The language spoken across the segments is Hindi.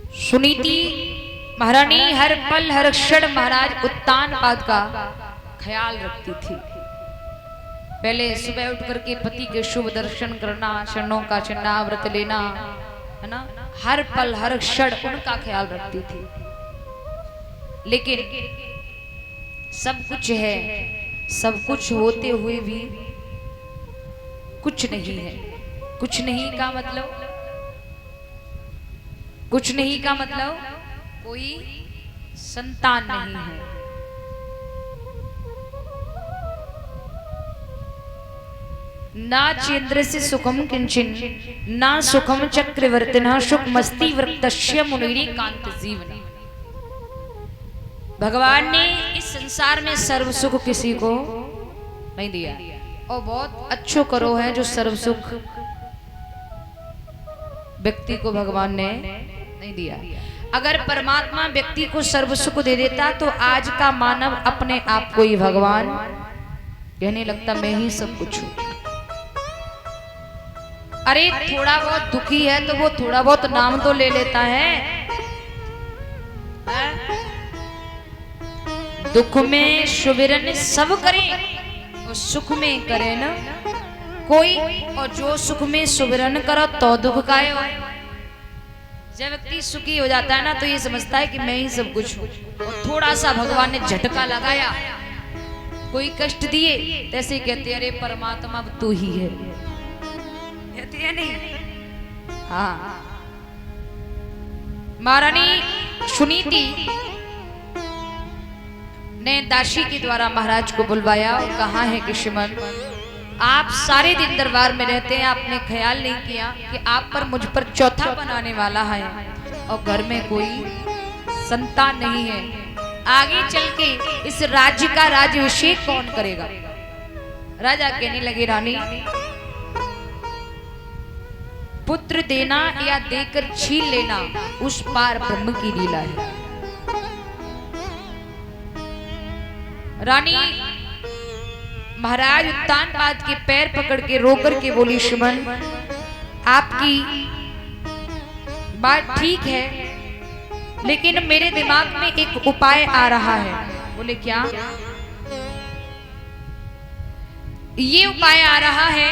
सुनीति महारानी हर पल हर क्षण महाराज उत्तानपाद का ख्याल रखती थी। पहले सुबह उठ करके पति के शुभ दर्शन करना, क्षणों का चंडाव्रत लेना, है ना, हर पल हर क्षण उनका ख्याल रखती थी। लेकिन सब कुछ है, सब कुछ होते हुए भी कुछ नहीं है। कुछ नहीं का मतलब, कुछ नहीं का मतलब कोई संतान नहीं है। ना चेन्द्र से सुखम किंचिन ना सुखम चक्रवर्तिना सुख मस्ती वृत्तस्य मुनिरी कांत जीवन। भगवान ने इस संसार में सर्व सुख किसी को नहीं दिया, और बहुत अच्छो करो है जो सर्व सुख व्यक्ति को भगवान ने नहीं दिया। अगर परमात्मा व्यक्ति को सर्व सुख दे देता तो आज का मानव अपने आप को ही भगवान कहने लगता, मैं ही सब कुछ हूं। अरे थोड़ा बहुत दुखी है तो वो थोड़ा बहुत नाम तो ले लेता है? दुख में सुविरन सब करे और सुख में करे ना कोई, और जो सुख में सुविरन करो तो दुख कायो। जब व्यक्ति सुखी हो जाता है ना तो ये समझता है कि मैं ही सब कुछ हूं, और थोड़ा सा भगवान ने झटका लगाया, कोई कष्ट दिए, तैसे कहते अरे परमात्मा अब तू ही है, कहते हैं नहीं। हाँ, महारानी सुनीति ने दासी के द्वारा महाराज को बुलवाया और कहा है कि श्रीमान आप सारे दिन दरबार में रहते हैं, आपने ख्याल नहीं किया कि आप पर मुझ पर चौथा बनाने वाला है और घर में कोई संतान नहीं है। आगे चल के इस राज्य का राज्याभिषेक कौन करेगा? राजा कहने लगे रानी, पुत्र देना या देकर छीन लेना उस पार ब्रह्म की लीला है। रानी महाराज उत्तानपाद के पैर पकड़ के रो करके बोली, श्रीमान आपकी बात ठीक है, लेकिन मेरे दिमाग में एक उपाय आ रहा है। बोले क्या? ये उपाय आ रहा है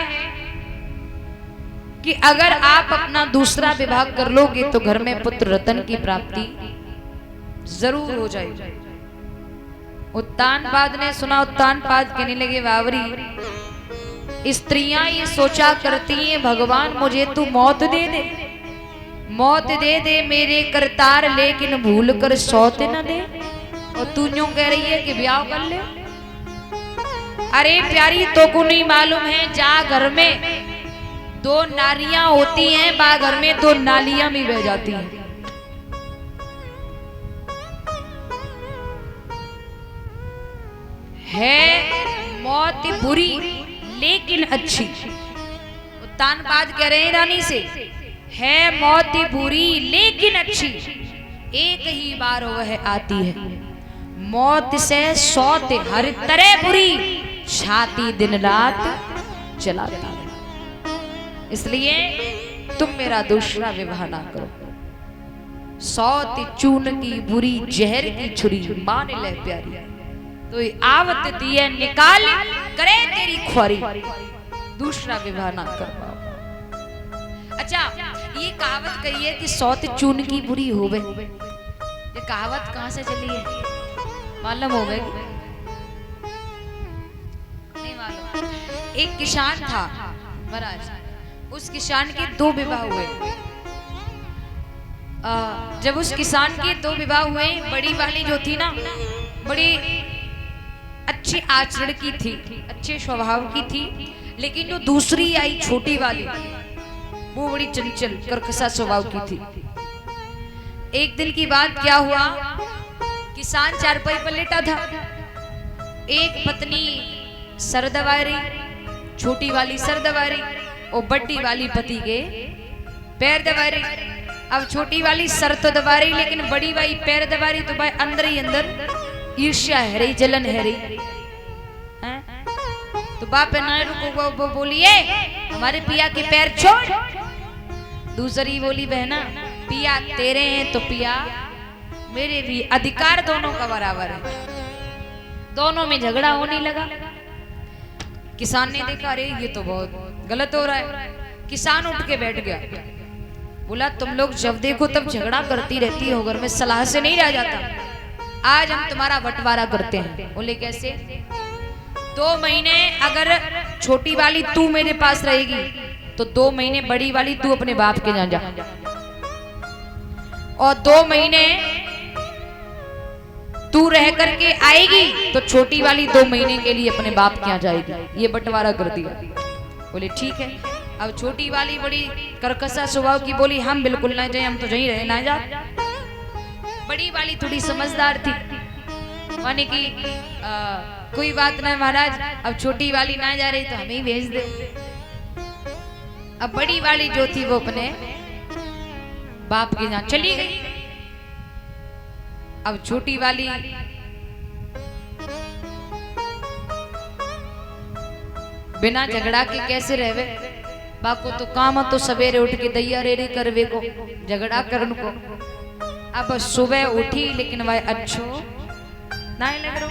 कि अगर आप अपना दूसरा विवाह कर लोगे तो घर में पुत्र रतन की प्राप्ति जरूर हो जाएगी। उत्तानपाद ने सुना, उत्तानपाद कहने लगे, बावरी स्त्रियां ये सोचा करती हैं भगवान मुझे तू मौत दे दे, मौत दे दे मेरे करतार, लेकिन भूल कर सौत न दे। और तू यूं कह रही है कि ब्याह कर ले। अरे प्यारी तो को नहीं मालूम है, जा घर में दो नारियां होती हैं, बा घर में दो नालियां भी बह जाती हैं। है मौत बुरी लेकिन अच्छी। उत्तानपाद कह रहे हैं रानी से, है मौत बुरी लेकिन अच्छी, एक ही बार वह आती है, मौत से सौत हर तरह बुरी, छाती दिन रात चलाती है। इसलिए तुम मेरा दूसरा विवाह ना करो। सौत चून की बुरी जहर की छुरी, मान ले प्यारी तो आवत दिए निकाल करे तेरी ख्वारी, दूसरा विवाह ना कर पाओ। अच्छा, ये कहावत कही है कि सौत चून की बुरी होवे, ये कहावत कहां से चली है मालूम हो गए? नहीं मालूम। एक किसान था महाराज, उस किसान के दो विवाह हुए। जब उस किसान के दो विवाह हुए, बड़ी वाली जो थी ना बड़ी अच्छे आचरण की थी, अच्छे स्वभाव की थी, लेकिन जो दूसरी आई छोटी वाली वो बड़ी चंचल कर्कशा स्वभाव की थी। एक दिन की बात क्या हुआ, किसान चारपाई पर लेटा था, एक पत्नी सर दबा रही, छोटी वाली सर दबा रही और बड़ी वाली पति के पैर दबा रही। अब छोटी वाली सर तो दबा रही लेकिन बड़ी वाली पैर दबा रही, तो भाई अंदर ही अंदर ईर्ष्या है रही, जलन है रही। तो बाप ना रुको, वो बोलिए हमारे पिया के पैर छोड़। दूसरी बोली, बहना पिया तेरे हैं तो पिया मेरे भी, अधिकार दोनों का बराबर है। दोनों में झगड़ा होने लगा। किसान ने देखा अरे ये तो बहुत गलत हो रहा है। किसान उठ के बैठ गया, बोला तुम लोग जब देखो तब झगड़ा करती रहती हो, घर में सलाह से नहीं रह जाता। आज हम तुम्हारा बंटवारा करते हैं। बोले कैसे? 2 महीने अगर छोटी वाली तू मेरे पास रहेगी तो 2 महीने बड़ी वाली तू अपने बाप के यहाँ जा, और 2 महीने तू रह करके आएगी तो छोटी वाली 2 महीने के लिए अपने बाप के यहाँ जाएगी। ये बंटवारा कर दिया। बोले ठीक है। अब छोटी वाली बड़ी कर्कशा स्वभाव की बोली हम बिल्कुल ना जाए, हम तो यहीं रहे ना जा। बड़ी वाली थोड़ी समझदार थी, माने कि कोई बात नहीं महाराज, अब छोटी वाली ना जा रही तो हमें ही भेज दे। अब बड़ी वाली जो थी वो अपने बाप के यहाँ चली गई। अब छोटी वाली बिना झगड़ा के कैसे रहवे? बाको तो काम तो सवेरे उठ के दैया रे करवे को झगड़ा करन को। अब सुबह उठी लेकिन वह अच्छो ना लग रहा।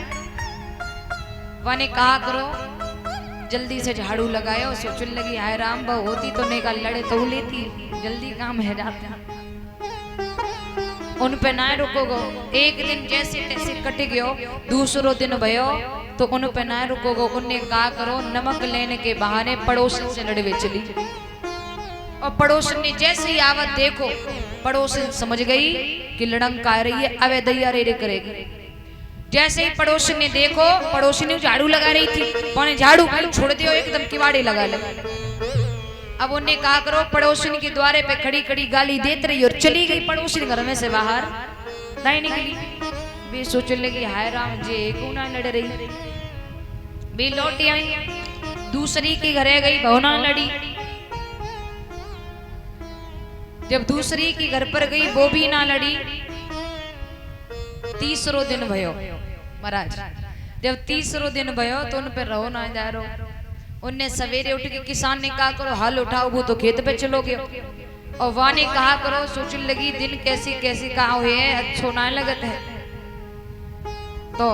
वाने कहा करो जल्दी से झाड़ू लगायो। सोचने लगी हाय राम बहु होती तो ने का लड़े तो लेती, जल्दी काम है जाते। उन पे ना रुकोगो। एक दिन जैसे तैसे कट गयो, दूसरो दिन भयो तो उन पे ना रुकोगो। उनने कहा करो नमक लेने के बहाने पड़ोसन से लड़वे चली। और पड़ोसन ने जैसे ही आवत देखो, पड़ोसन समझ गई कि लड़ंग आ रही है, अवे दैया रे करेगी। जैसे ही पड़ोसन ने देखो, पड़ोसन ने झाड़ू लगा रही थी, पौने झाड़ू छोड़ दियो एकदम किवाड़े लगा लगा। अब उन्हें कहा करो पड़ोसन के द्वारे पे खड़ी खड़ी गाली देते रही और चली गई। पड़ोसन घर में से बाहर नहीं निकली। वे सोचने लगी हाय राम जी को ना लड़ रही। वे लौट आई, दूसरी के घरे गई, बहुना लड़ी। जब दूसरी के घर पर गई वो भी ना लड़ी। तीसरो दिन भयो महाराज, जब तीसरो दिन भयो तो उन पे रहो ना जा रहो। उनने सवेरे उठ के किसान ने कहा करो हाल उठाओ, वो तो खेत पे चलोगे। और वहां ने कहा करो सोचने लगी दिन कैसी कैसी कहा हुए है, अच्छो ना लगत है। तो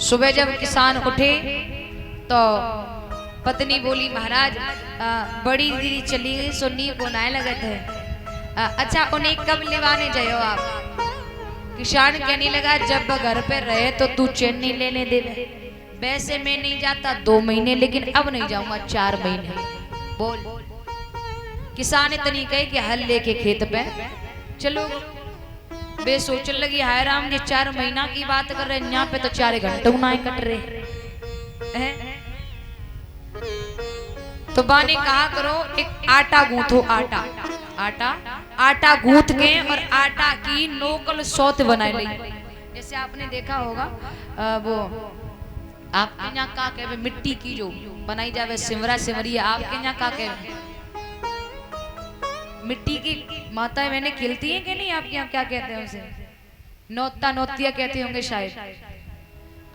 सुबह जब किसान उठे तो पत्नी बोली महाराज बड़ी दीदी चली गई, सुननी को ना लगत है। अच्छा उन्हें कब लिवाने जाओ आप? किसान कहने लगा जब घर पे रहे तो तू चैन नहीं लेने दे। वैसे मैं नहीं जाता 2 महीने, लेकिन अब नहीं जाऊंगा 4 महीने। बोल। किसान इतनी कहे कि हल लेके खेत पे चलो। वे सोचने लगी हाय राम जी 4 महीना की बात कर रहे हैं, यहाँ पे तो 4 घंटे ना कट रहे। तो बा ने कहा करो एक आटा गूंथो। आटा गूंथ के और आटा की नोकल सौत बनाई ली। जैसे आपने देखा होगा वो आपके यहाँ का कहे मिट्टी की जो बनाई जावे सिमरा सिमरिया, आपके यहाँ का कहे मिट्टी की माताएं मैंने खिलती है कि नहीं? आपके यहाँ क्या कहते हैं उसे? नोता नोतिया कहते होंगे शायद।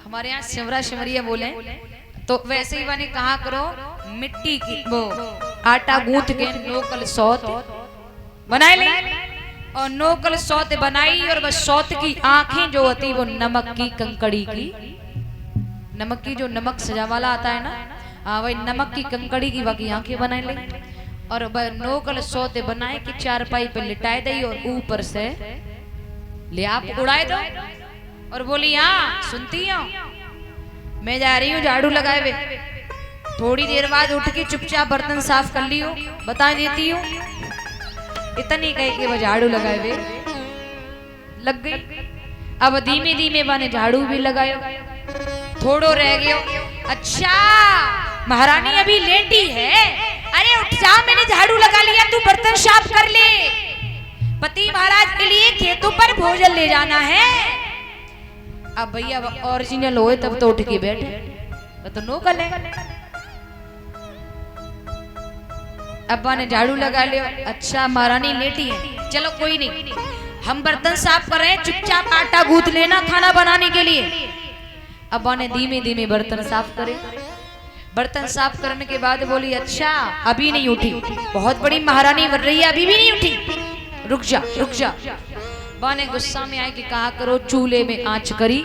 हमारे यहाँ सिमरा सिमरिया बोले। तो वैसे ही मैंने कहा करो मिट्टी की वो आटा गूंथ के नोकल सौत बनाई ली। और नोकल सौत बनाई और बस सौत की आंखें जो होती वो नमक की कंकड़ी की, नमक की जो नमक सजा वाला आता है ना, वही नमक की कंकड़ी की बाकी आंखें बनाए ली। और नोकल सौते बनाए कि 4 पाई पे लिटाए दी और ऊपर से ले आप उड़ाए दो। और बोली हाँ सुनती हूँ, मैं जा रही हूँ झाड़ू लगाए हुए। थोड़ी देर बाद उठ के चुपचाप बर्तन साफ कर लियो, बता देती हूँ। इतनी कह के वो झाड़ू लगाए हुए लग गई। अब धीमे धीमे बाने झाड़ू भी लगायो, थोड़ो रह गयो। अच्छा महारानी अभी लेटी है, अरे उठ जा, मैंने झाड़ू लगा लिया, तू बर्तन साफ कर ले। पति महाराज के लिए खेतों पर भोजन ले जाना है। अब भैया ओरिजिनल होए तब तो उठ के बैठे, तो नो कल है। अब्बा ने झाड़ू लगा लिया। अच्छा महारानी लेटी है, चलो कोई नहीं, हम बर्तन साफ कर रहे हैं, चुपचाप आटा गूंथ लेना खाना बनाने के लिए। अब्बा ने धीमे धीमे बर्तन साफ करे। बर्तन साफ करने के बाद बोली अच्छा अभी नहीं उठी, बहुत बड़ी महारानी बन रही है अभी भी नहीं उठी, रुक जा रुक जा। बा ने गुस्सा में आए कि कहा करो चूल्हे में आंच करी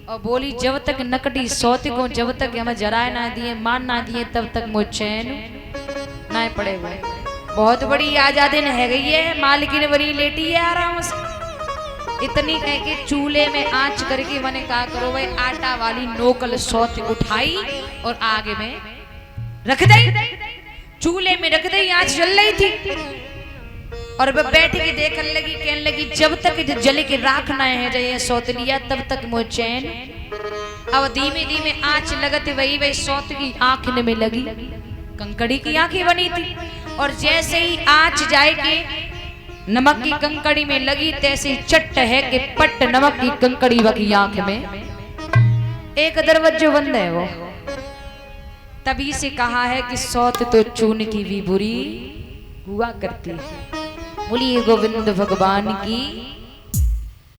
और बोली जब तक नकटी सौत को जब तक हमें जराए ना दिए मान ना दिए तब तक मुझे चैन ना पड़े हुए। बहुत बड़ी आजादिन है गई है, मालकिन बनी लेटी है आराम से। इतनी कह के चूल्हे में आंच करके मैंने कहा करो भाई आटा वाली नोकल सौत उठाई और आगे में रख दी, चूल्हे में रख दी, आंच जल रही थी और वह बैठ के देखने लगी, कहने लगी जब तक जले के राख ना है जाए सौत लिया तब तक मुझे चैन। अब धीमे धीमे आंच लगते वही वही सौत की आंख में लगी, कंकड़ी की आंखें बनी थी और जैसे ही आंच जाए के नमक की कंकड़ी में लगी तैसे ही चट्ट है कि पट्ट नमक की कंकड़ी वकी आंख में एक दरवाजे बंद है वो। तभी से कहा है कि सौत तो चून की भी बुरी हुआ करती है। बोलिए गोविंद भगवान की।